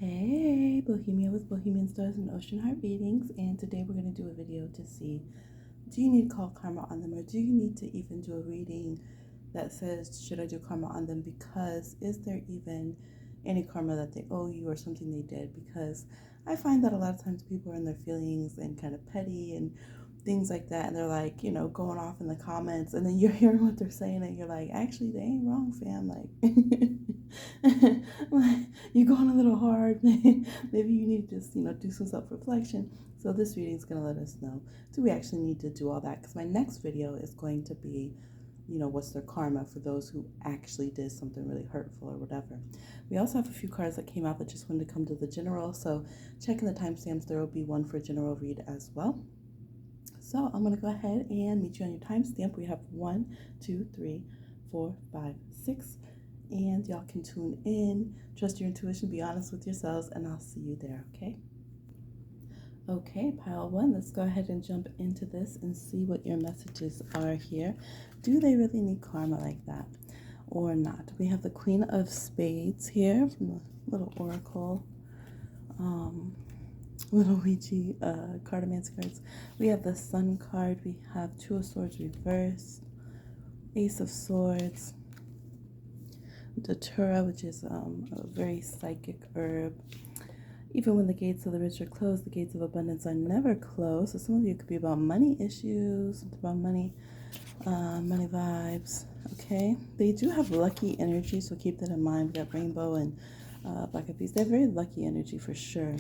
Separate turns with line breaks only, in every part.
Hey, Bohemia with Bohemian Stars and Ocean Heart Readings, and today we're going to do a video to see, do you need to call karma on them, or do you need to even do a reading that says, should I do karma on them? Because is there even any karma that they owe you or something they did? Because I find that a lot of times people are in their feelings and kind of petty and things like that, and they're like, going off in the comments, and then you're hearing what they're saying, and you're like, actually, they ain't wrong, fam. Like, you're going a little hard. Maybe you need to just, do some self-reflection. So this reading is going to let us know, do we actually need to do all that? Because my next video is going to be, what's their karma for those who actually did something really hurtful or whatever. We also have a few cards that came out that just wanted to come to the general. So checking the timestamps, there will be one for general read as well. So I'm going to go ahead and meet you on your timestamp. We have 1, 2, 3, 4, 5, 6. And y'all can tune in, trust your intuition, be honest with yourselves, and I'll see you there, okay? Okay, pile 1, let's go ahead and jump into this and see what your messages are here. Do they really need karma like that or not? We have the Queen of Spades here from the little oracle, little Ouija cartomancy cards. We have the Sun card. We have Two of Swords reversed, Ace of Swords, Datura, which is a very psychic herb. Even when the gates of the rich are closed, the gates of abundance are never closed. So some of you could be about money issues, about money, money vibes. Okay, they do have lucky energy, so keep that in mind. We got Rainbow and Black Eyed Peas. They're very lucky energy for sure.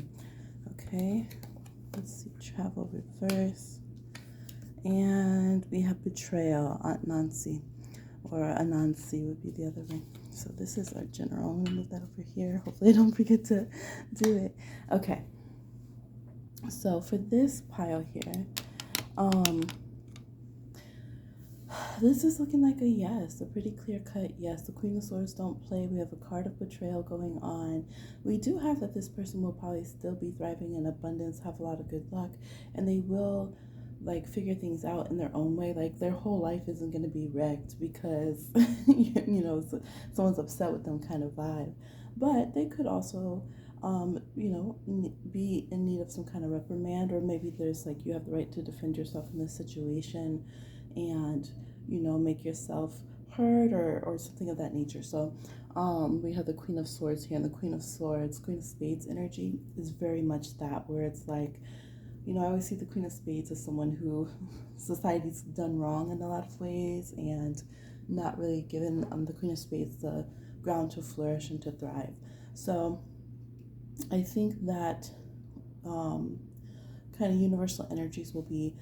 Okay, let's see, Travel reverse, and we have Betrayal, Aunt Nancy, or Anansi would be the other one. So this is our general. I'm going to move that over here. Hopefully I don't forget to do it. Okay. So for this pile here, this is looking like a yes, a pretty clear-cut yes. The Queen of Swords don't play. We have a card of betrayal going on. We do have that this person will probably still be thriving in abundance, have a lot of good luck, and they will figure things out in their own way. Like their whole life isn't going to be wrecked because someone's upset with them kind of vibe. But they could also be in need of some kind of reprimand, or maybe there's you have the right to defend yourself in this situation and make yourself heard or something of that nature. So we have the Queen of Swords here, and the Queen of Swords, Queen of Spades energy is very much that, where it's I always see the Queen of Spades as someone who society's done wrong in a lot of ways and not really given the Queen of Spades the ground to flourish and to thrive. So I think that kind of universal energies will be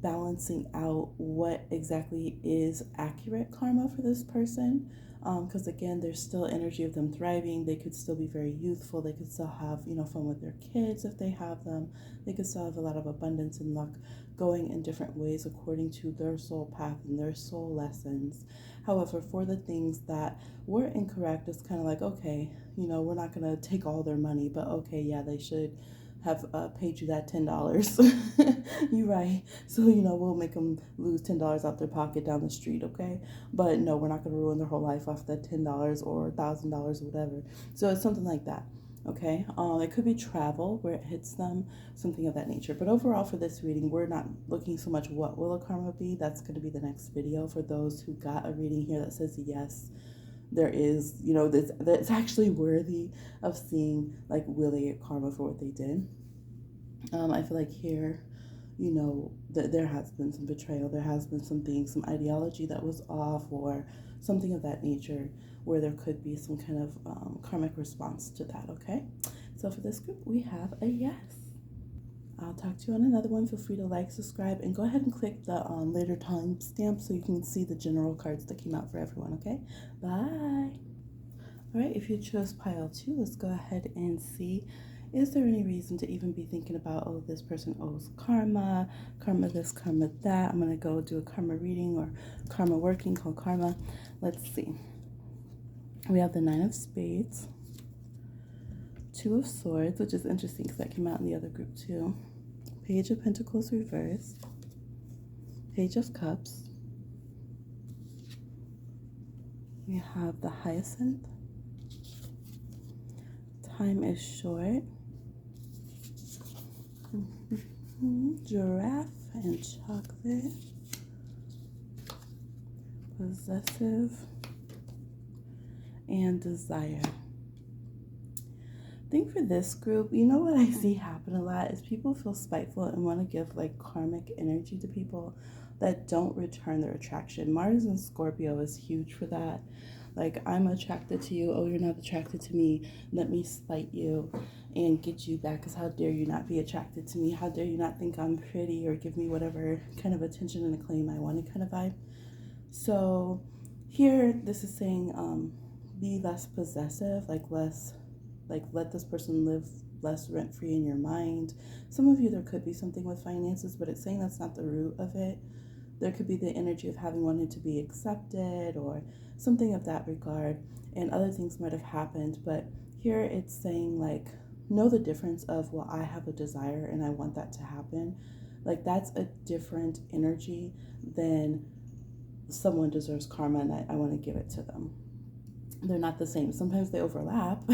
balancing out what exactly is accurate karma for this person. Because again, there's still energy of them thriving. They could still be very youthful. They could still have, fun with their kids if they have them. They could still have a lot of abundance and luck going in different ways according to their soul path and their soul lessons. However, for the things that were incorrect, it's kind of okay, we're not going to take all their money, but okay, yeah, they should have paid you that $10. You're right. So, we'll make them lose $10 out their pocket down the street, okay? But no, we're not going to ruin their whole life off that $10 or $1,000 or whatever. So it's something like that, okay? It could be travel where it hits them, something of that nature. But overall for this reading, we're not looking so much what will a karma be. That's going to be the next video for those who got a reading here that says yes. There is, that's actually worthy of seeing, will they get karma for what they did? I feel like here, there has been some betrayal. There has been some ideology that was off or something of that nature where there could be some kind of karmic response to that, okay? So for this group, we have a yes. I'll talk to you on another one. Feel free to like, subscribe, and go ahead and click the later timestamp so you can see the general cards that came out for everyone, okay? Bye. All right, if you chose pile 2, let's go ahead and see, is there any reason to even be thinking about, oh, this person owes karma, karma this, karma that? I'm going to go do a karma reading or karma working called karma. Let's see. We have the 9 of Spades, 2 of Swords, which is interesting because that came out in the other group too. Page of Pentacles reversed, Page of Cups. We have the Hyacinth, time is short. Giraffe and chocolate. Possessive and desire. I think for this group, you know what I see happen a lot is people feel spiteful and want to give like karmic energy to people that don't return their attraction. Mars in Scorpio is huge for that. Like, I'm attracted to you. Oh, you're not attracted to me. Let me spite you and get you back, because how dare you not be attracted to me? How dare you not think I'm pretty or give me whatever kind of attention and acclaim I wanted kind of vibe. So here, this is saying be less possessive, like let this person live less rent-free in your mind. Some of you, there could be something with finances, but it's saying that's not the root of it. There could be the energy of having wanted to be accepted or something of that regard, and other things might have happened. But here it's saying, like, know the difference of, well, I have a desire and I want that to happen. Like, that's a different energy than someone deserves karma and I want to give it to them. They're not the same. Sometimes they overlap.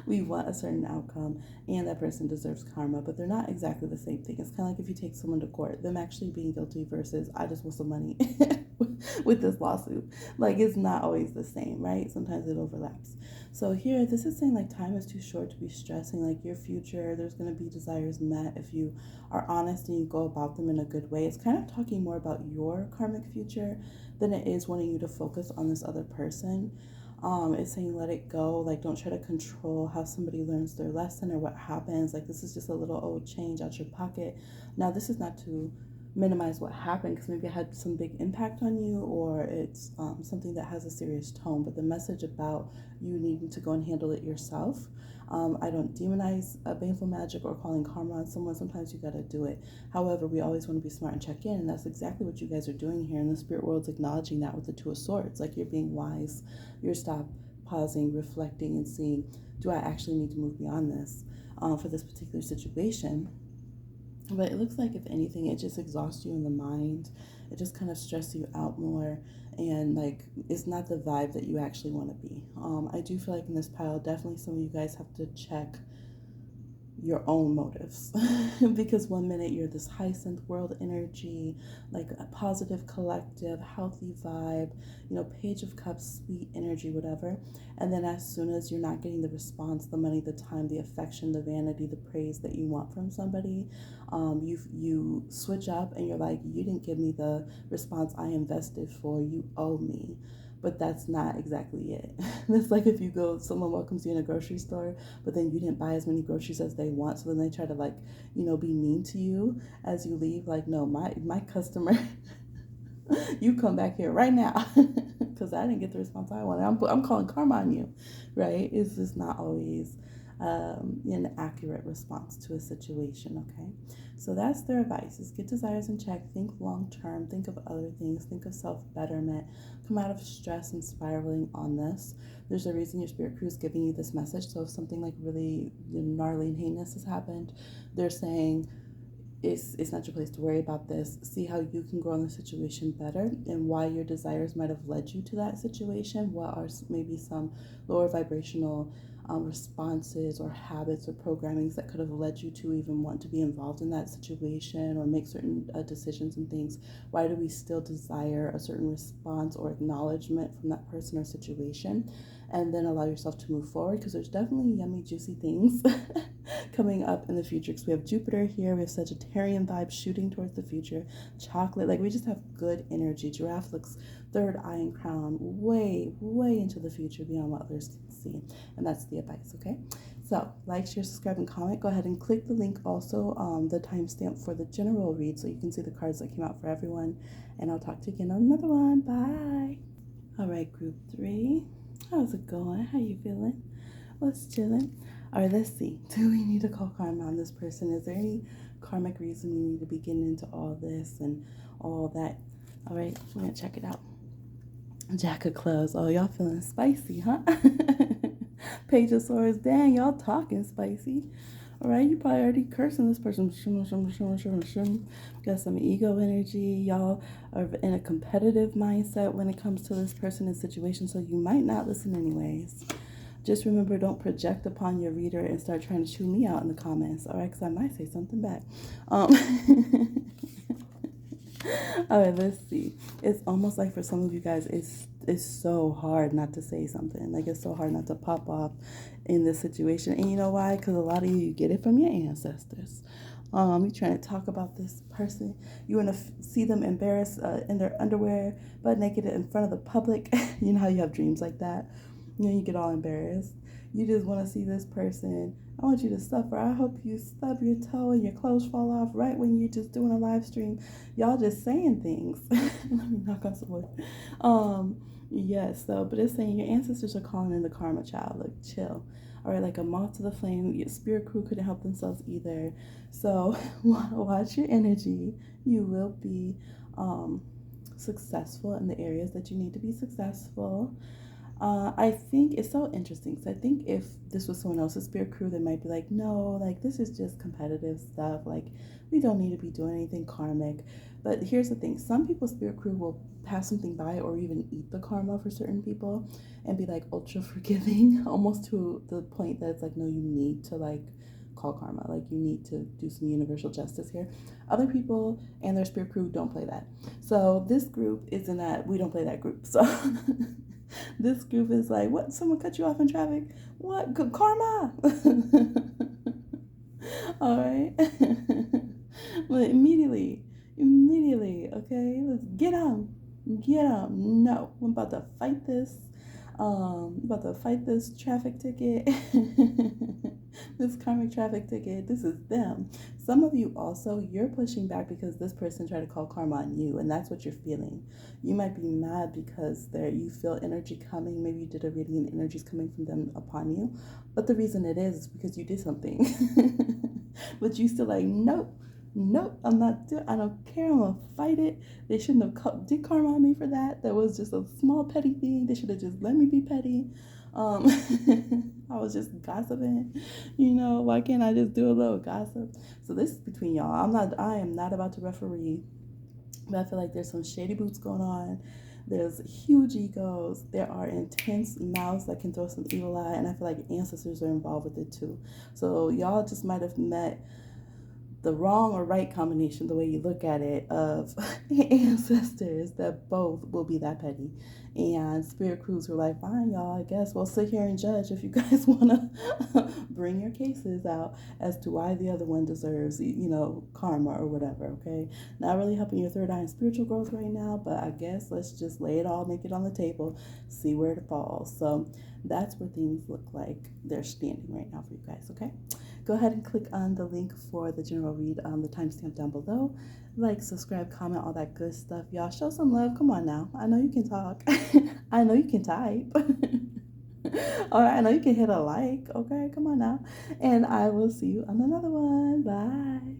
We want a certain outcome and that person deserves karma, but they're not exactly the same thing. It's kind of like if you take someone to court, them actually being guilty versus I just want some money with this lawsuit. Like, it's not always the same, right? Sometimes it overlaps. So here, this is saying like time is too short to be stressing like your future. There's going to be desires met if you are honest and you go about them in a good way. It's kind of talking more about your karmic future than it is wanting you to focus on this other person. It's saying let it go. Like, don't try to control how somebody learns their lesson or what happens. Like, this is just a little old change out your pocket. Now, this is not to minimize what happened, because maybe it had some big impact on you, or it's something that has a serious tone, but the message about you needing to go and handle it yourself. I don't demonize baneful magic or calling karma on someone. Sometimes you got to do it. However, we always want to be smart and check in, and that's exactly what you guys are doing here, and the spirit world's acknowledging that with the Two of Swords. Like, you're being wise. You're pausing, reflecting, and seeing, do I actually need to move beyond this for this particular situation? But it looks like, if anything, it just exhausts you in the mind. It just kind of stresses you out more. And, like, it's not the vibe that you actually want to be. I do feel like in this pile, definitely some of you guys have to check your own motives. Because one minute you're this hyacinth world energy, like a positive, collective, healthy vibe, Page of Cups, sweet energy, whatever. And then as soon as you're not getting the response, the money, the time, the affection, the vanity, the praise that you want from somebody, you switch up and you're like, you didn't give me the response I invested for, you owe me. But that's not exactly it. It's like if someone welcomes you in a grocery store, but then you didn't buy as many groceries as they want, so then they try to be mean to you as you leave. Like, no, my customer, you come back here right now because I didn't get the response I wanted. I'm calling karma on you, right? It's just not always an accurate response to a situation, okay? So that's their advice, is get desires in check, think long term, think of other things, think of self-betterment, come out of stress and spiraling on this. There's a reason your spirit crew is giving you this message. So if something like really gnarly and heinous has happened, they're saying, it's not your place to worry about this. See how you can grow in the situation better, and why your desires might have led you to that situation. What are maybe some lower vibrational responses or habits or programmings that could have led you to even want to be involved in that situation or make certain decisions and things. Why do we still desire a certain response or acknowledgement from that person or situation? And then allow yourself to move forward, because there's definitely yummy, juicy things coming up in the future. Because we have Jupiter here, we have Sagittarian vibes shooting towards the future, chocolate, like we just have good energy. Giraffe looks third eye and crown way, way into the future beyond what others can see. And that's the advice, okay? So, like, share, subscribe, and comment. Go ahead and click the link also, the timestamp for the general read, so you can see the cards that came out for everyone. And I'll talk to you again on another one. Bye. All right, group 3. How's it going? How you feeling? What's chilling? All right, let's see. Do we need to call karma on this person? Is there any karmic reason we need to be getting into all this and all that? All right, we're going to check it out. Jack of Clubs. Oh, y'all feeling spicy, huh? Page of Swords. Dang, y'all talking spicy. All right, you probably already cursing this person. Got some ego energy. Y'all are in a competitive mindset when it comes to this person and situation, so you might not listen anyways. Just remember, don't project upon your reader and start trying to chew me out in the comments, all right? Because I might say something back. All right, let's see. It's almost like for some of you guys, it's so hard not to say something. Like, it's so hard not to pop off in this situation. And you know why? Because a lot of you get it from your ancestors. You're trying to talk about this person. You want to see them embarrassed in their underwear, butt naked in front of the public. You know how you have dreams like that? You know, you get all embarrassed. You just want to see this person. I want you to suffer. I hope you stub your toe and your clothes fall off right when you're just doing a live stream. Y'all just saying things. Let me knock on some wood. Yes, so, but it's saying your ancestors are calling in the karma child. Like, chill. All right, like a moth to the flame. Your spirit crew couldn't help themselves either. So watch your energy. You will be successful in the areas that you need to be successful. I think it's so interesting. So I think if this was someone else's spirit crew, they might be like, no, like this is just competitive stuff. Like we don't need to be doing anything karmic. But here's the thing. Some people's spirit crew will pass something by or even eat the karma for certain people and be like ultra forgiving, almost to the point that it's like, no, you need to like call karma. Like you need to do some universal justice here. Other people and their spirit crew don't play that. So this group is in that, we don't play that group. So this group is like, what? Someone cut you off in traffic? What? Karma! All right. Well, immediately, okay? Let's get on. No, I'm about to fight this. About to fight this traffic ticket. This karmic traffic ticket. This is them. Some of you also, you're pushing back because this person tried to call karma on you, and that's what you're feeling. You might be mad because you feel energy coming. Maybe you did a reading and energy's coming from them upon you. But the reason it is because you did something. But you still like, nope, I'm not doing. I don't care. I'm gonna fight it. They shouldn't have did karma on me for that. That was just a small petty thing. They should have just let me be petty. I was just gossiping. You know, why can't I just do a little gossip? So this is between y'all. I am not about to referee, but I feel like there's some shady boots going on. There's huge egos. There are intense mouths that can throw some evil eye, and I feel like ancestors are involved with it too. So y'all just might have met the wrong or right combination, the way you look at it, of ancestors that both will be that petty. And spirit crews were like, fine, y'all, I guess we'll sit here and judge if you guys want to bring your cases out as to why the other one deserves, karma or whatever, okay? Not really helping your third eye and spiritual growth right now, but I guess let's just lay it all naked on the table, see where it falls. So that's where things look like they're standing right now for you guys, okay? Go ahead and click on the link for the general read on the timestamp down below. Like, subscribe, comment, all that good stuff. Y'all show some love. Come on now. I know you can talk. I know you can type. All right, I know you can hit a like. Okay, come on now. And I will see you on another one. Bye.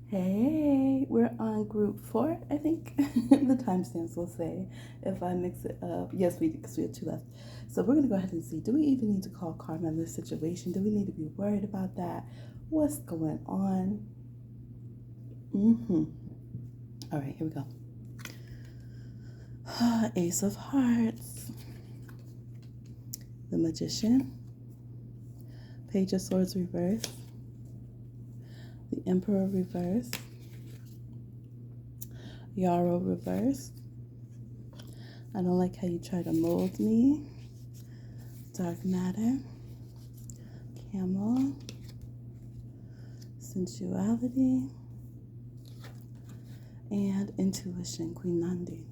Hey, we're on group 4, I think. The timestamps will say if I mix it up. Yes, we do, because we have 2 left. So we're going to go ahead and see, do we even need to call karma in this situation? Do we need to be worried about that? What's going on? All right, here we go. Ace of Hearts. The Magician. Page of Swords reverse. The Emperor reverse. Yarrow reverse. I don't like how you try to mold me. Dark Matter. Camel. Sensuality. And Intuition, Queen Nandi.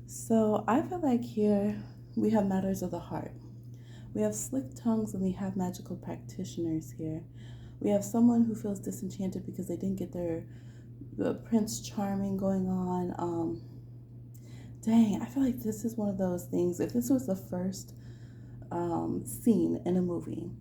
So I feel like here we have matters of the heart. We have slick tongues and we have magical practitioners here. We have someone who feels disenchanted because they didn't get their Prince Charming going on. Dang, I feel like this is one of those things. If this was the first scene in a movie,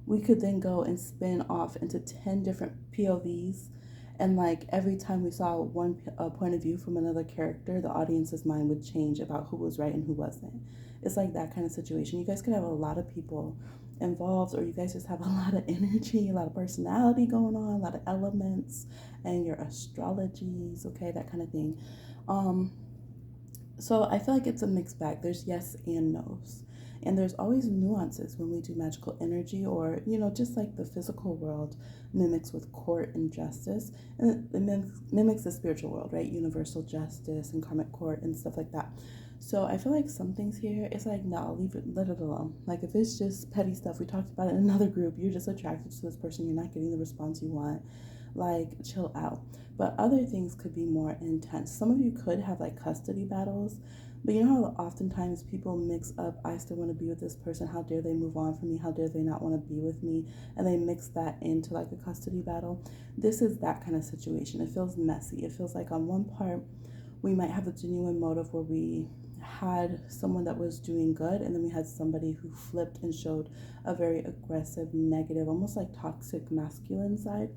we could then go and spin off into 10 different POVs. And like every time we saw one point of view from another character, the audience's mind would change about who was right and who wasn't. It's like that kind of situation. You guys could have a lot of people involved, or you guys just have a lot of energy, a lot of personality going on, a lot of elements, and your astrologies, okay, that kind of thing. So I feel like it's a mixed bag. There's yes and no's. And there's always nuances when we do magical energy, or, just like the physical world mimics with court and justice, and it mimics the spiritual world, right? Universal justice and karmic court and stuff like that. So I feel like some things here, it's like, no, leave it, let it alone. Like if it's just petty stuff, we talked about it in another group, you're just attracted to this person, you're not getting the response you want, like chill out. But other things could be more intense. Some of you could have like custody battles, but you know how oftentimes people mix up, I still want to be with this person, how dare they move on from me, how dare they not want to be with me, and they mix that into like a custody battle. This is that kind of situation. It feels messy. It feels like on one part we might have a genuine motive where we had someone that was doing good, and then we had somebody who flipped and showed a very aggressive, negative, almost like toxic masculine side.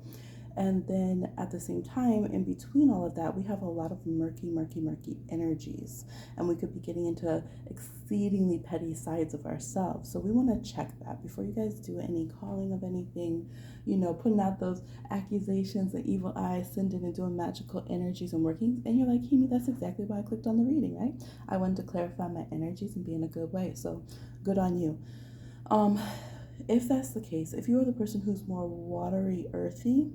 And then at the same time, in between all of that, we have a lot of murky, murky, murky energies. And we could be getting into exceedingly petty sides of ourselves. So we want to check that before you guys do any calling of anything, putting out those accusations and evil eyes, sending and doing magical energies and working. And you're like, Himi, that's exactly why I clicked on the reading, right? I wanted to clarify my energies and be in a good way. So good on you. If that's the case, if you're the person who's more watery, earthy,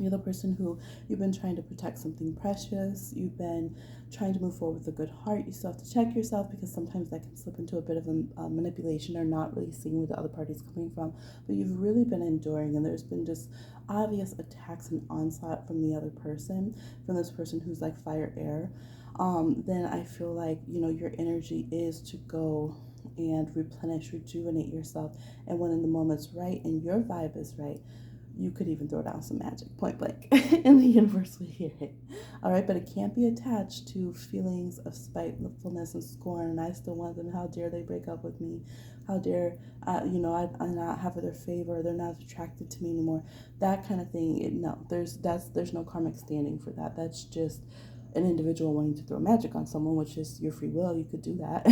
you're the person who you've been trying to protect something precious. You've been trying to move forward with a good heart. You still have to check yourself, because sometimes that can slip into a bit of a manipulation, or not really seeing where the other party's coming from. But you've really been enduring, and there's been just obvious attacks and onslaught from the other person, from this person who's like fire air. Then I feel like, your energy is to go and replenish, rejuvenate yourself. And when in the moment's right and your vibe is right, you could even throw down some magic, point blank, and the universe will hear it. All right, but it can't be attached to feelings of spitefulness and scorn. And I still want them. How dare they break up with me? How dare, I not have their favor? They're not attracted to me anymore. That kind of thing. No, there's no karmic standing for that. That's just an individual wanting to throw magic on someone, which is your free will. You could do that,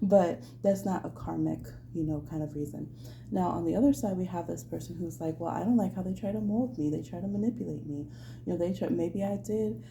but that's not a karmic, kind of reason. Now, on the other side, we have this person who's like, well, I don't like how they try to mold me. They try to manipulate me. Maybe I did,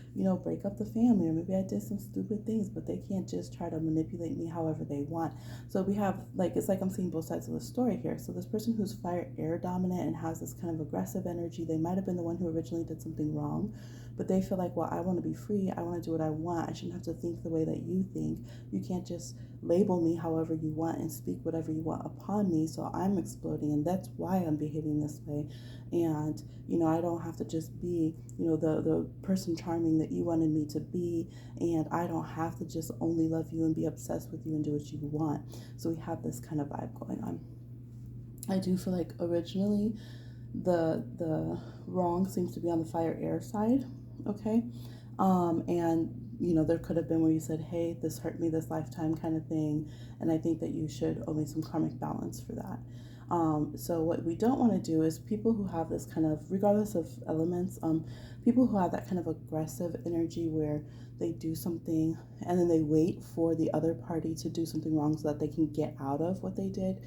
break up the family, or maybe I did some stupid things, but they can't just try to manipulate me however they want. So we have, it's like I'm seeing both sides of the story here. So this person who's fire air dominant and has this kind of aggressive energy, they might have been the one who originally did something wrong, but they feel like, well, I want to be free. I want to do what I want. I shouldn't have to think the way that you think. You can't just label me however you want and speak whatever you want upon me. So I'm exploding, and that's why I'm behaving this way. And, I don't have to just be, the person charming that you wanted me to be. And I don't have to just only love you and be obsessed with you and do what you want. So we have this kind of vibe going on. I do feel like originally the wrong seems to be on the fire air side. Okay. And there could have been where you said, hey, this hurt me this lifetime, kind of thing. And I think that you should owe me some karmic balance for that. So what we don't want to do is people who have this kind of, regardless of elements, people who have that kind of aggressive energy where they do something and then they wait for the other party to do something wrong so that they can get out of what they did.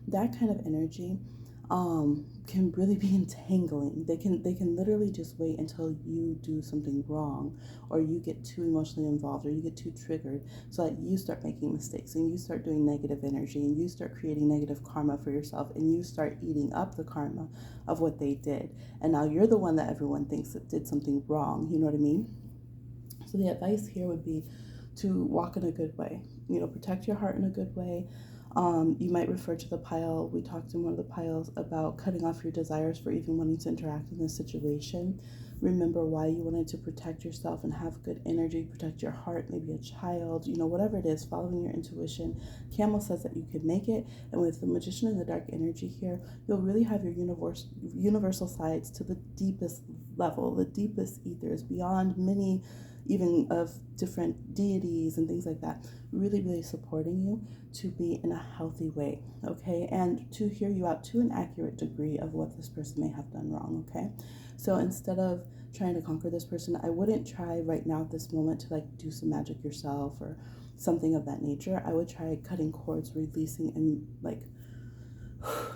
That kind of energy can really be entangling. They can literally just wait until you do something wrong, or you get too emotionally involved, or you get too triggered, so that you start making mistakes and you start doing negative energy and you start creating negative karma for yourself, and you start eating up the karma of what they did. And now you're the one that everyone thinks that did something wrong. You know what I mean? So the advice here would be to walk in a good way. Protect your heart in a good way. You might refer to the pile. We talked in one of the piles about cutting off your desires for even wanting to interact in this situation. Remember why you wanted to protect yourself and have good energy, protect your heart, maybe a child, whatever it is, following your intuition. Camel says that you can make it. And with the Magician and the dark energy here, you'll really have your universal sides to the deepest level, the deepest ethers, beyond many even of different deities and things like that, really, really supporting you to be in a healthy way, okay? And to hear you out to an accurate degree of what this person may have done wrong, okay? So instead of trying to conquer this person, I wouldn't try right now at this moment to do some magic yourself or something of that nature. I would try cutting cords, releasing, and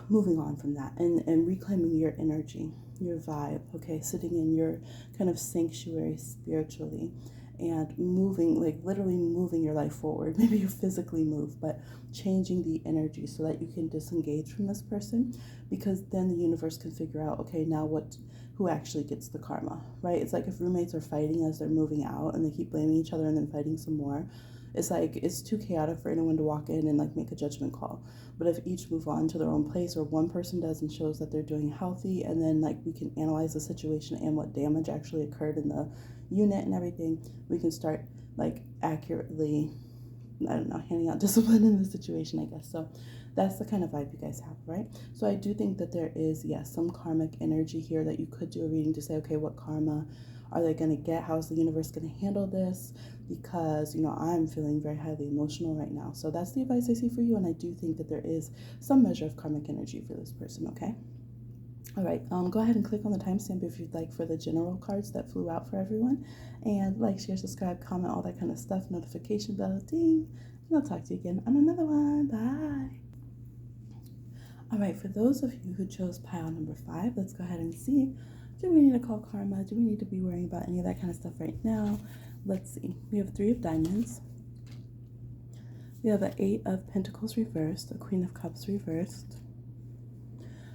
moving on from that, and reclaiming your energy, your vibe, okay? Sitting in your kind of sanctuary spiritually, and moving, like literally moving your life forward. Maybe you physically move, but changing the energy so that you can disengage from this person, because then the universe can figure out, okay, now who actually gets the karma, right? It's like if roommates are fighting as they're moving out and they keep blaming each other and then fighting some more. It's like it's too chaotic for anyone to walk in and like make a judgment call. But if each move on to their own place, or one person does and shows that they're doing healthy, and then like we can analyze the situation and what damage actually occurred in the unit and everything, we can start like accurately, I don't know, handing out discipline in the situation, I guess. So that's the kind of vibe you guys have, right? So I do think that there is, yes, some karmic energy here that you could do a reading to say, okay, what karma are they going to get? How is the universe going to handle this? Because, I'm feeling very highly emotional right now. So that's the advice I see for you. And I do think that there is some measure of karmic energy for this person, okay? All right, go ahead and click on the timestamp if you'd like for the general cards that flew out for everyone. And like, share, subscribe, comment, all that kind of stuff, notification bell, ding. And I'll talk to you again on another one. Bye. All right, for those of you who chose pile number 5, let's go ahead and see. Do we need to call karma? Do we need to be worrying about any of that kind of stuff right now? Let's see. We have 3 of diamonds. We have an 8 of pentacles reversed, a Queen of Cups reversed.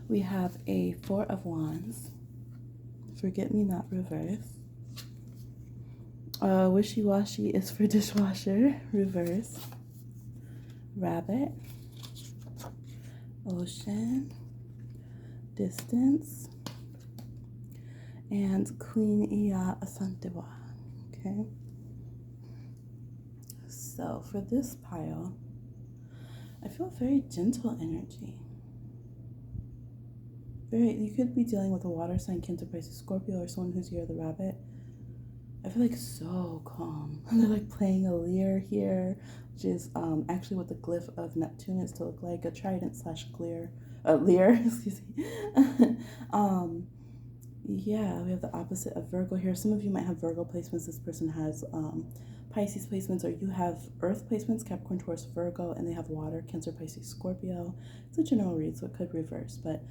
We have a 4 of wands, forget-me-not reverse. Wishy-washy is for dishwasher, reverse. Rabbit, ocean, distance, and Queen Iya Asantewa. Okay. So for this pile, I feel very gentle energy. You could be dealing with a water sign, Cancer, Pisces, Scorpio, or someone who's year of the rabbit. I feel like so calm. They're like playing a lyre here, which is actually what the glyph of Neptune is to look like, a trident / lyre, excuse me. Yeah, we have the opposite of Virgo here. Some of you might have Virgo placements. This person has Pisces placements, or you have Earth placements, Capricorn, Taurus, Virgo, and they have water, Cancer, Pisces, Scorpio. It's a general read, so it could reverse, but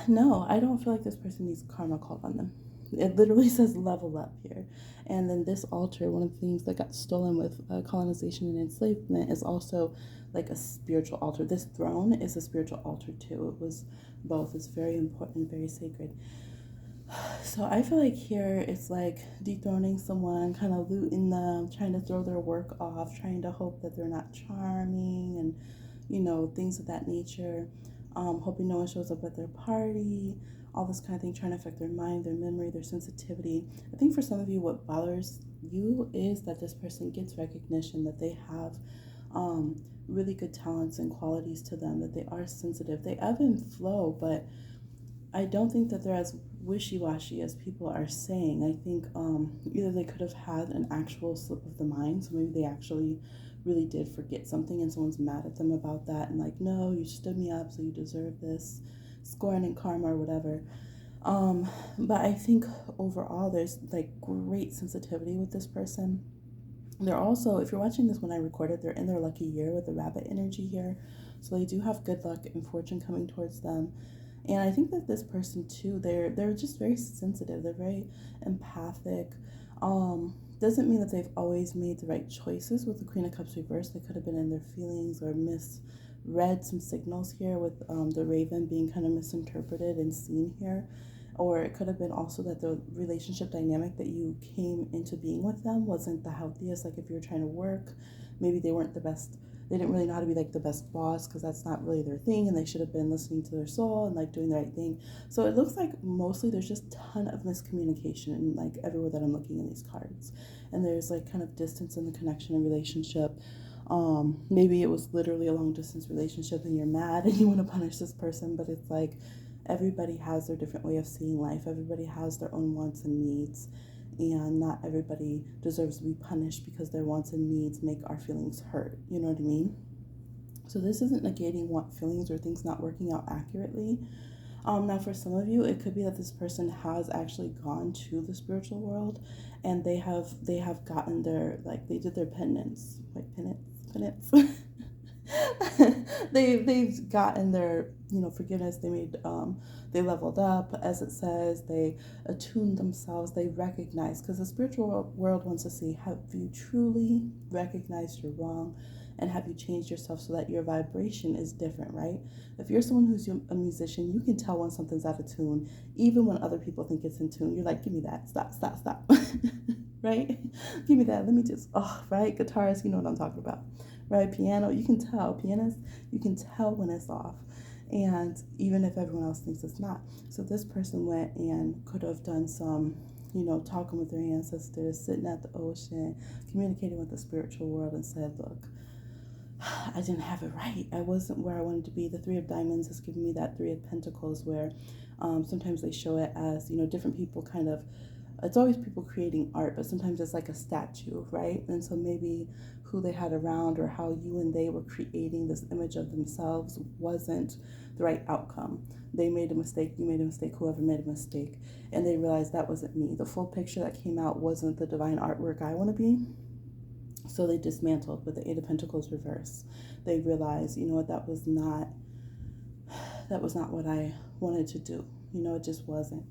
no, I don't feel like this person needs karma called on them. It literally says level up here. And then this altar, one of the things that got stolen with colonization and enslavement, is also like a spiritual altar. This throne is a spiritual altar too. It was both. It's very important, very sacred. So I feel like here it's like dethroning someone, kind of looting them, trying to throw their work off, trying to hope that they're not charming, and things of that nature. Hoping no one shows up at their party, all this kind of thing, trying to affect their mind, their memory, their sensitivity. I think for some of you, what bothers you is that this person gets recognition, that they have really good talents and qualities to them, that they are sensitive. They ebb and flow, but I don't think that they're as wishy-washy as people are saying. I think either they could have had an actual slip of the mind, so maybe they actually really did forget something and someone's mad at them about that and like, no, you stood me up, so you deserve this, scorn and karma or whatever. But I think overall there's like great sensitivity with this person. They're also, if you're watching this when I recorded, they're in their lucky year with the rabbit energy here, so they do have good luck and fortune coming towards them. And I think that this person too, they're just very sensitive. They're very empathic. Doesn't mean that they've always made the right choices with the Queen of Cups reversed. They could have been in their feelings or misread some signals here with the raven being kind of misinterpreted and seen here. Or it could have been also that the relationship dynamic that you came into being with them wasn't the healthiest. Like if you were trying to work, maybe they weren't the best. They didn't really know how to be like the best boss, because that's not really their thing, and they should have been listening to their soul and like doing the right thing. So it looks like mostly there's just a ton of miscommunication in like everywhere that I'm looking in these cards. And there's like kind of distance in the connection and relationship. Maybe it was literally a long distance relationship and you're mad and you want to punish this person, but it's like everybody has their different way of seeing life. Everybody has their own wants and needs. And not everybody deserves to be punished because their wants and needs make our feelings hurt. You know what I mean? So this isn't negating want feelings or things not working out accurately. Now for some of you, it could be that this person has actually gone to the spiritual world and they have gotten their, like they did their penance, like penance. they've gotten their forgiveness. They leveled up, as it says. They attuned themselves. They recognize, because the spiritual world wants to see, have you truly recognized your wrong, and have you changed yourself so that your vibration is different, right? If you're someone who's a musician, you can tell when something's out of tune, even when other people think it's in tune. You're like, give me that, stop. Right? Give me that. Let me just, right? Guitarists, you know what I'm talking about, right? Piano, you can tell. Pianists, you can tell when it's off. And even if everyone else thinks it's not. So this person went and could have done some, talking with their ancestors, sitting at the ocean, communicating with the spiritual world, and said, look, I didn't have it right. I wasn't where I wanted to be. The Three of Diamonds is giving me that Three of Pentacles, where sometimes they show it as, different people kind of, it's always people creating art, but sometimes it's like a statue, right? And so maybe who they had around, or how you and they were creating this image of themselves, wasn't the right outcome. They made a mistake, you made a mistake, whoever made a mistake, and they realized that wasn't me. The full picture that came out wasn't the divine artwork I want to be. So they dismantled with the Eight of Pentacles reverse. They realized, that was not what I wanted to do. It just wasn't.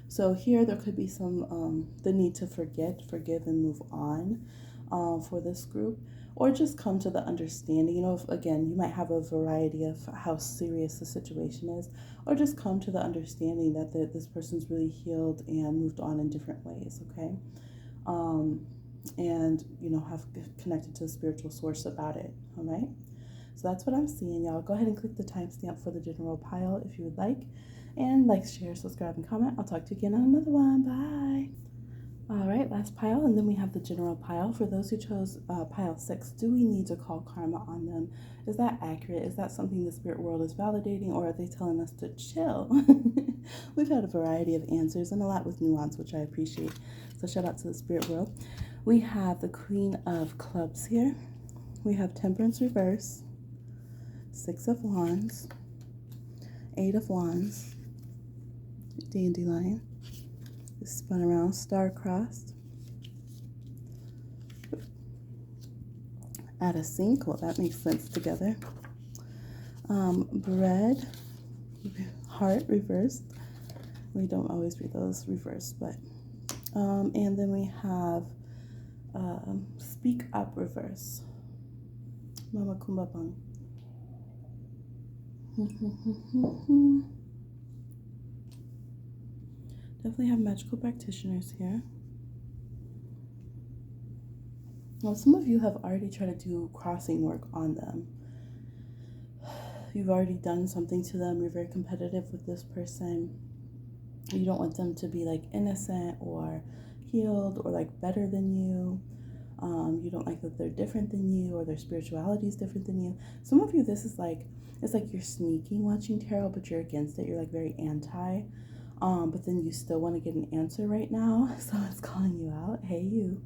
So here there could be some the need to forgive, and move on for this group, or just come to the understanding. Again, you might have a variety of how serious the situation is, or just come to the understanding that this person's really healed and moved on in different ways. Okay. And have connected to a spiritual source about it. All right, so that's what I'm seeing, y'all. Go ahead and click the timestamp for the general pile if you would like, and like, share, subscribe, and comment. I'll talk to you again on another one. Bye. All right, last pile, and then we have the general pile. For those who chose pile 6, do we need to call karma on them? Is that accurate? Is that something the spirit world is validating, or are they telling us to chill? We've had a variety of answers, and a lot with nuance, which I appreciate. So shout out to the spirit world. We have the Queen of Clubs here. We have Temperance reverse, Six of Wands, Eight of Wands, Dandelion, spun around, star-crossed, at a sink. Well, that makes sense together. Bread, heart reversed. We don't always read those reversed, but and then we have speak up reverse. Mama Kumbapang. Definitely have magical practitioners here. Well, some of you have already tried to do crossing work on them. You've already done something to them. You're very competitive with this person. You don't want them to be like innocent or healed or like better than you. You don't like that they're different than you, or their spirituality is different than you. Some of you, this is like, it's like you're sneaking watching tarot, but you're against it. You're like very anti. But then you still want to get an answer right now. So it's calling you out. Hey, you.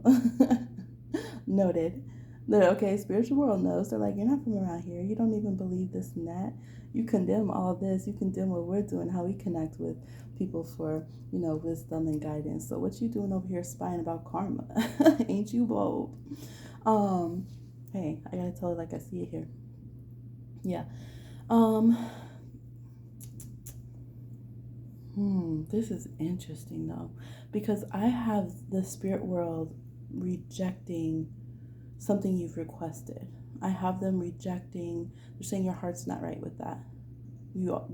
Noted. Okay, spiritual world knows. They're like, you're not from around here. You don't even believe this and that. You condemn all this. You condemn what we're doing, how we connect with people for, wisdom and guidance. So what you doing over here spying about karma? Ain't you bold? Hey, I gotta tell it like I see it here. Yeah. This is interesting though, because I have the spirit world rejecting something you've requested. I have them rejecting. They're saying your heart's not right with that.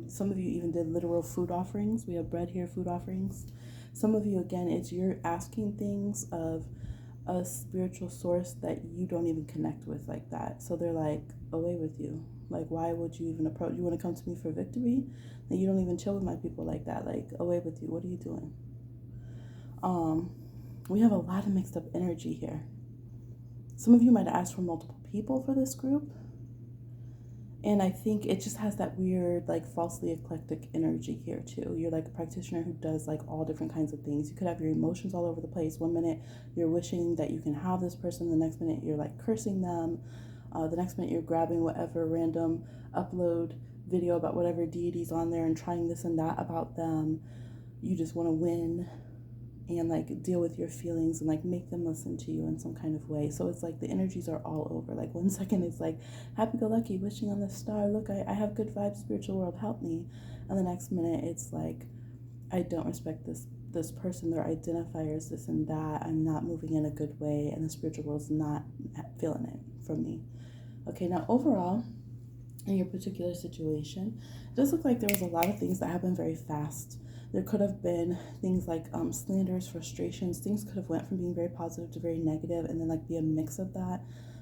Some of you even did literal food offerings. We have bread here, food offerings. Some of you, again, it's you're asking things of a spiritual source that you don't even connect with like that. So they're like, away with you. Like, why would you even approach? You want to come to me for victory? Like, you don't even chill with my people like that. Like, away with you. What are you doing? We have a lot of mixed up energy here. Some of you might ask for multiple people for this group. And I think it just has that weird, like, falsely eclectic energy here, too. You're like a practitioner who does, like, all different kinds of things. You could have your emotions all over the place. One minute, you're wishing that you can have this person. The next minute, you're, like, cursing them. The next minute, you're grabbing whatever random upload video about whatever deity's on there and trying this and that about them. You just want to win. and like deal with your feelings and like make them listen to you in some kind of way. So it's like the energies are all over. Like 1 second it's like happy-go-lucky, wishing on the star, look, I have good vibes, spiritual world, help me. And the next minute it's like, I don't respect this person, their identifiers, this and that, I'm not moving in a good way, and the spiritual world's not feeling it from me. Okay, now overall, in your particular situation, it does look like there was a lot of things that happened very fast. There could have been things like slanders, frustrations. Things could have went from being very positive to very negative, and then like be a mix of that.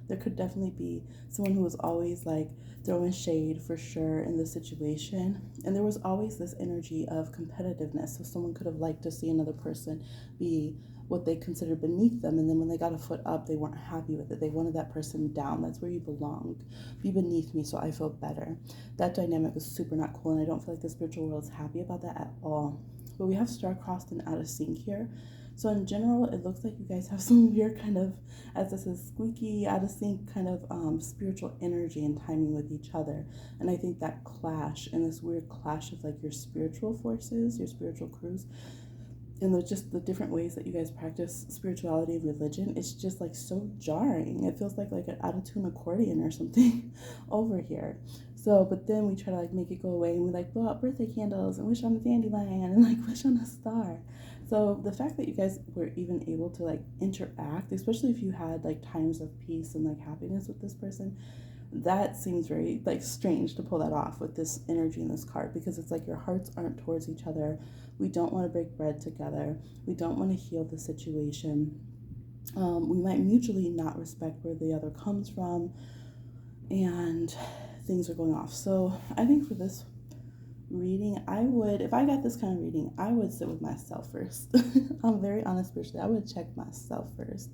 There could definitely be someone who was always like throwing shade for sure in the situation, and there was always this energy of competitiveness. So someone could have liked to see another person be what they considered beneath them, and then when they got a foot up, they weren't happy with it. They wanted that person down. That's where you belonged. Be beneath me so I feel better. That dynamic is super not cool, and I don't feel like the spiritual world is happy about that at all. But we have star-crossed and out of sync here. So in general, it looks like you guys have some weird kind of, as this is squeaky, out of sync kind of spiritual energy and timing with each other. And I think that clash and this weird clash of like your spiritual forces, your spiritual crews, and just the different ways that you guys practice spirituality and religion, it's just like so jarring. It feels like an out-of-tune accordion or something over here. So, but then we try to like make it go away, and we like blow out birthday candles and wish on a dandelion and like wish on a star. So the fact that you guys were even able to like interact, especially if you had like times of peace and like happiness with this person, that seems very like strange to pull that off with this energy in this card, because it's like your hearts aren't towards each other. We don't want to break bread together. We don't want to heal the situation. We might mutually not respect where the other comes from, and things are going off. So I think for this reading, I would, if I got this kind of reading, I would sit with myself first. I'm very honest spiritually. I would check myself first,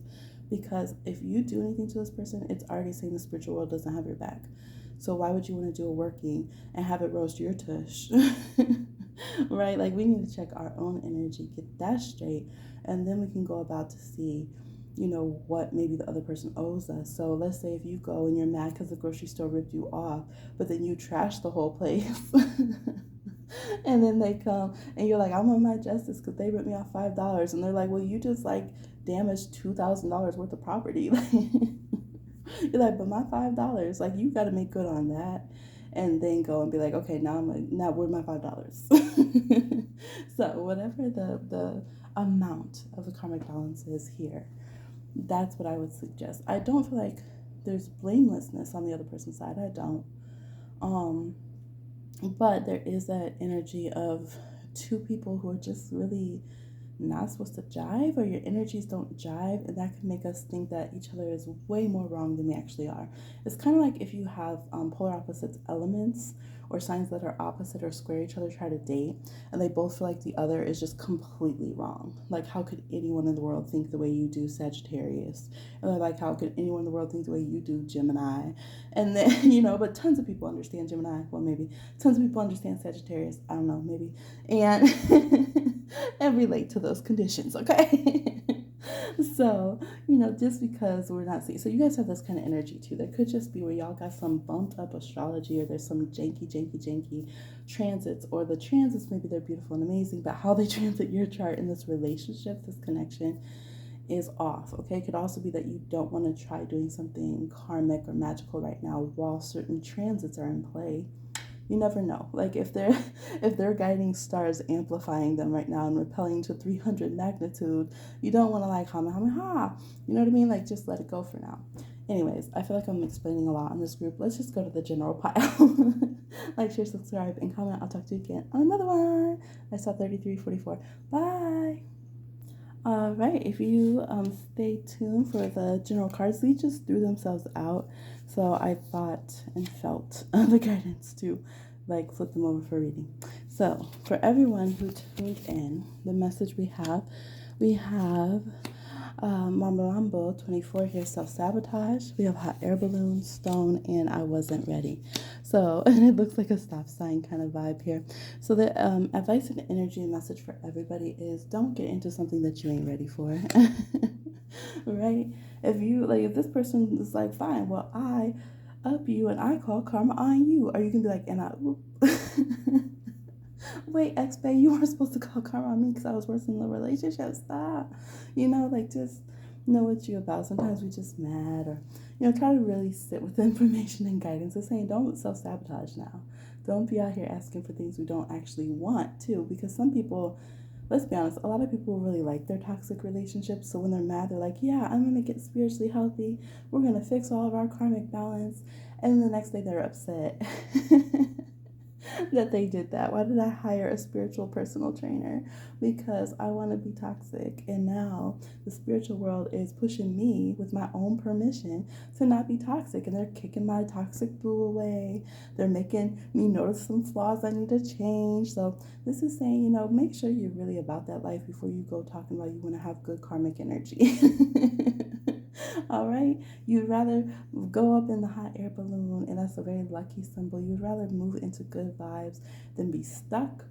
because if you do anything to this person, it's already saying the spiritual world doesn't have your back. So why would you want to do a working and have it roast your tush? Right? Like, we need to check our own energy, get that straight, and then we can go about to see, you know, what maybe the other person owes us. So let's say if you go and you're mad because the grocery store ripped you off, but then you trash the whole place. And then they come and you're like, I want my justice because they ripped me off $5. And they're like, well, you just like damaged $2,000 worth of property. You're like, but my $5, like, you got to make good on that. And then go and be like, okay, now where's my $5? So whatever the amount of the karmic balance is here, that's what I would suggest. I don't feel like there's blamelessness on the other person's side. I don't. But there is that energy of two people who are just really not supposed to jive, or your energies don't jive, and that can make us think that each other is way more wrong than we actually are. It's kind of like if you have polar opposites elements, or signs that are opposite or square each other try to date, and they both feel like the other is just completely wrong. Like, how could anyone in the world think the way you do, Sagittarius? And they're like, how could anyone in the world think the way you do, Gemini? And then, you know, but tons of people understand Gemini. Well, maybe. Tons of people understand Sagittarius. I don't know, maybe. And and relate to those conditions, okay? So, you know, just because we're not seeing, so you guys have this kind of energy too. There could just be where y'all got some bumped up astrology, or there's some janky transits, or the transits, maybe they're beautiful and amazing, but how they transit your chart in this relationship, this connection, is off. Okay, it could also be that you don't want to try doing something karmic or magical right now while certain transits are in play. You never know. Like, if they're guiding stars amplifying them right now and repelling to 300 magnitude, you don't want to like ha. You know what I mean? Like, just let it go for now. Anyways, I feel like I'm explaining a lot in this group. Let's just go to the general pile. Like, share, subscribe, and comment. I'll talk to you again on another one. I saw 3344. Bye. All right, if you stay tuned for the general cards, they just threw themselves out. So I thought and felt the guidance to like flip them over for reading. So for everyone who tuned in, the message we have Mambo 24 here, self-sabotage. We have hot air balloon, stone, and I wasn't ready. So, and it looks like a stop sign kind of vibe here. So the advice and energy and message for everybody is, don't get into something that you ain't ready for. Right? If this person is like, fine, well, I up you and I call karma on you, are you gonna be like, and I Wait, ex-babe, you weren't supposed to call karma on me because I was worse in the relationship. Stop. Like just know what you're about. Sometimes we just mad or, try to really sit with the information and guidance and saying, don't self-sabotage now. Don't be out here asking for things we don't actually want too, because some people, let's be honest, a lot of people really like their toxic relationships. So when they're mad, they're like, yeah, I'm going to get spiritually healthy. We're going to fix all of our karmic balance. And then the next day they're upset that they did that. Why did I hire a spiritual personal trainer? Because I want to be toxic. And now the spiritual world is pushing me with my own permission to not be toxic. And they're kicking my toxic boo away. They're making me notice some flaws I need to change. So this is saying, make sure you're really about that life before you go talking about you want to have good karmic energy. All right? You'd rather go up in the hot air balloon, and that's a very lucky symbol. You'd rather move into good vibes than be stuck.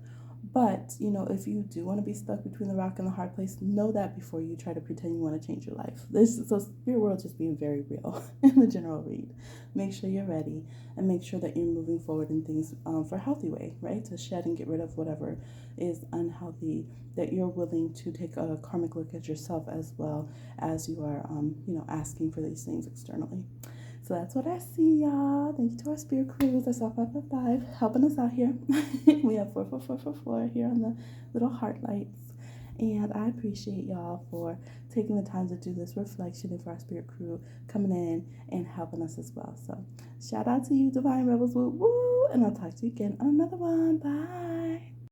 But, if you do want to be stuck between the rock and the hard place, know that before you try to pretend you want to change your life. So spirit world just being very real in the general read. Make sure you're ready and make sure that you're moving forward in things for a healthy way, right? To shed and get rid of whatever is unhealthy, that you're willing to take a karmic look at yourself as well as you are, asking for these things externally. So that's what I see, y'all. Thank you to our spirit crews. That's all 555 helping us out here. We have 44444 here on the little heart lights. And I appreciate y'all for taking the time to do this reflection and for our spirit crew coming in and helping us as well. So shout out to you, Divine Rebels. Woo woo. And I'll talk to you again on another one. Bye.